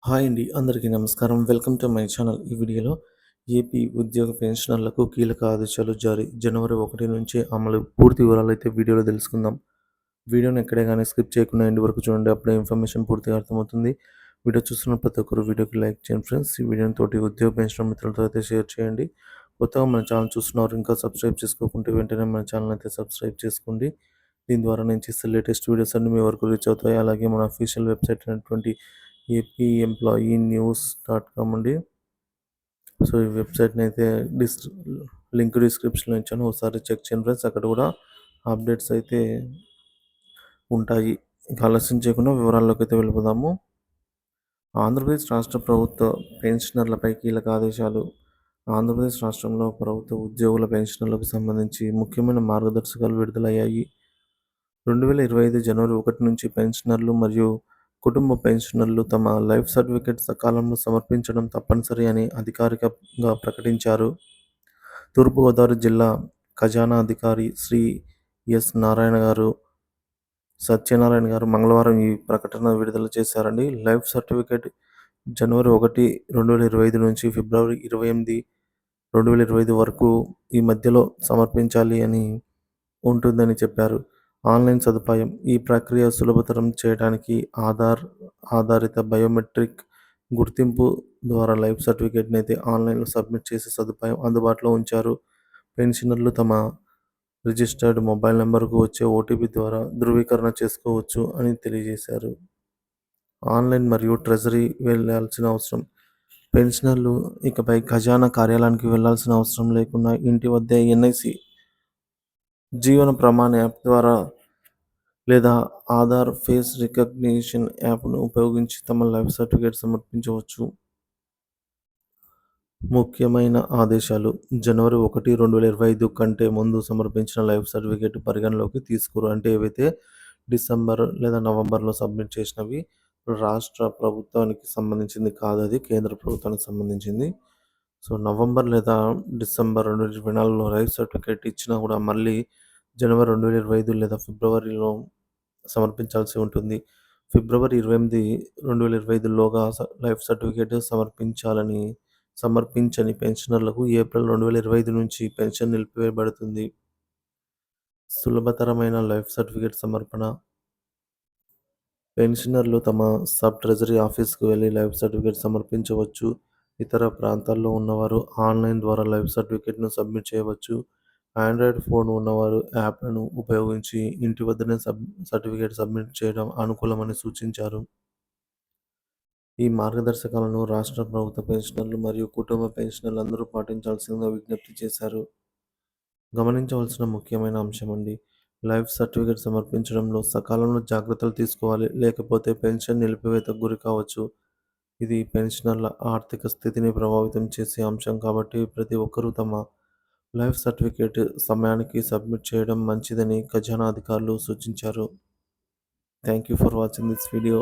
Hi అండి. అందరికీ నమస్కారం. Welcome to my channel. ఈ వీడియోలో ఏపీ ఉద్యోగ పెన్షనర్లకు కీలక ఆదేశాలు జారీ. జనవరి 1 నుంచి అమలు. పూర్తి వివరాలైతే వీడియోలో తెలుసుకుందాం. వీడియోని ఎక్కడే గానీ స్కిప్ చేయకుండా ఎండ్ వరకు చూడండి. అప్పుడే ఇన్ఫర్మేషన్ పూర్తిగా అర్థమవుతుంది. వీడియో చూస్తున్న ప్రతి ఒక్కరు వీడియోకి లైక్ చేయండి ఫ్రెండ్స్. ఈ వీడియోని తోటి ఉద్యోగ పెన్షనర్ మిత్రులతో అయితే షేర్ చేయండి. కొత్తగా మన ఛానల్ చూస్తున్నారు ఇంకా సబ్స్క్రైబ్ చేసుకోకుంటే వెంటనే మన ఛానల్ అయితే సబ్స్క్రైబ్ చేసుకోండి. దీని ద్వారా నేను చేసే లేటెస్ట్ వీడియోస్ అన్నీ మీ వరకు రీచ్ అవుతాయి. అలాగే మన అఫీషియల్ వెబ్‌సైట్ అయినటువంటి ఏపీఎంప్లాయీన్యూస్.com అండి. సో, ఈ వెబ్‌సైట్‌ని అయితే లింక్ డిస్క్రిప్షన్‌లో ఇచ్చాను. ఒకసారి చెక్ చేయండి ఫ్రెండ్స్. అక్కడ కూడా అప్డేట్స్ అయితే ఉంటాయి. ఇక ఆలస్యం చేయకుండా వివరాల్లోకైతే వెళ్ళిపోదాము. ఆంధ్రప్రదేశ్ రాష్ట్ర ప్రభుత్వ పెన్షనర్లపై కీలక ఆదేశాలు. ఆంధ్రప్రదేశ్ రాష్ట్రంలో ప్రభుత్వ ఉద్యోగుల పెన్షన్లకు సంబంధించి ముఖ్యమైన మార్గదర్శకాలు విడుదలయ్యాయి. 2025 జనవరి 1 నుంచి పెన్షనర్లు మరియు కుటుంబ పెన్షనర్లు తమ లైఫ్ సర్టిఫికేట్ సకాలంలో సమర్పించడం తప్పనిసరి అని అధికారికంగా ప్రకటించారు. తూర్పుగోదావరి జిల్లా ఖజానా అధికారి శ్రీ సత్యనారాయణ గారు మంగళవారం ఈ ప్రకటన విడుదల చేశారండి. లైఫ్ సర్టిఫికేట్ జనవరి 1, 2025 నుంచి ఫిబ్రవరి 28, 2025 వరకు ఈ మధ్యలో సమర్పించాలి అని ఉంటుందని చెప్పారు. ఆన్లైన్ సదుపాయం. ఈ ప్రక్రియ సులభతరం చేయడానికి ఆధారిత బయోమెట్రిక్ గుర్తింపు ద్వారా లైఫ్ సర్టిఫికేట్‌ని అయితే ఆన్లైన్‌లో సబ్మిట్ చేసే సదుపాయం అందుబాటులో ఉంచారు. పెన్షనర్లు తమ రిజిస్టర్డ్ మొబైల్ నంబర్‌కు వచ్చే ఓటీపీ ద్వారా ధృవీకరణ చేసుకోవచ్చు అని తెలియజేశారు. ఆన్లైన్ మరియు ట్రెజరీ వెళ్ళాల్సిన అవసరం. పెన్షనర్లు ఇకపై ఖజానా కార్యాలయానికి వెళ్లాల్సిన అవసరం లేకుండా ఇంటి వద్దే ఎన్ఐసి జీవన ప్రమాణ్ యాప్ ద్వారా లేదా ఆధార్ ఫేస్ రికగ్నిషన్ యాప్‌ను ఉపయోగించి తమ లైఫ్ సర్టిఫికేట్ సమర్పించవచ్చు. ముఖ్యమైన ఆదేశాలు. జనవరి 1, 2025 కంటే ముందు సమర్పించిన లైఫ్ సర్టిఫికేట్ పరిగణలోకి తీసుకోరు. అంటే ఏవైతే డిసెంబర్ లేదా నవంబర్‌లో సబ్మిట్ చేసినవి రాష్ట్ర ప్రభుత్వానికి సంబంధించింది కాదది. కేంద్ర ప్రభుత్వానికి సంబంధించింది. సో, నవంబర్ లేదా డిసెంబర్ 2024లో లైఫ్ సర్టిఫికేట్ ఇచ్చినా కూడా మళ్ళీ జనవరి 2025 లేదా ఫిబ్రవరిలో సమర్పించాల్సి ఉంటుంది. ఫిబ్రవరి 28, 2025లోగా లైఫ్ సర్టిఫికేట్ సమర్పించని పెన్షనర్లకు ఏప్రిల్ 2025 నుంచి పెన్షన్ నిలిపివేయబడుతుంది. సులభతరమైన లైఫ్ సర్టిఫికేట్ సమర్పణ. పెన్షనర్లు తమ సబ్ ట్రెజరీ ఆఫీస్‌కు వెళ్లి లైఫ్ సర్టిఫికేట్ సమర్పించవచ్చు. ఇతర ప్రాంతాల్లో ఉన్నవారు ఆన్లైన్ ద్వారా లైఫ్ సర్టిఫికేట్‌ను సబ్మిట్ చేయవచ్చు. ఆండ్రాయిడ్ ఫోన్ ఉన్నవారు యాప్‌లను ఉపయోగించి ఇంటి వద్దనే సర్టిఫికేట్ సబ్మిట్ చేయడం అనుకూలమని సూచించారు. ఈ మార్గదర్శకాలను రాష్ట్ర ప్రభుత్వ పెన్షనర్లు మరియు కుటుంబ పెన్షనర్లు అందరూ పాటించాల్సిందిగా విజ్ఞప్తి చేశారు. గమనించవలసిన ముఖ్యమైన అంశమండి. లైఫ్ సర్టిఫికేట్ సమర్పించడంలో సకాలంలో జాగ్రత్తలు తీసుకోవాలి. లేకపోతే పెన్షన్ నిలిపివేతకు గురి కావచ్చు. ఇది పెన్షనర్ల ఆర్థిక స్థితిని ప్రభావితం చేసే అంశం కాబట్టి ప్రతి ఒక్కరూ తమ లైఫ్ సర్టిఫికేట్ సమయానికి సబ్మిట్ చేయడం మంచిదని ఖజానా అధికారులు సూచించారు. Thank you for watching this video.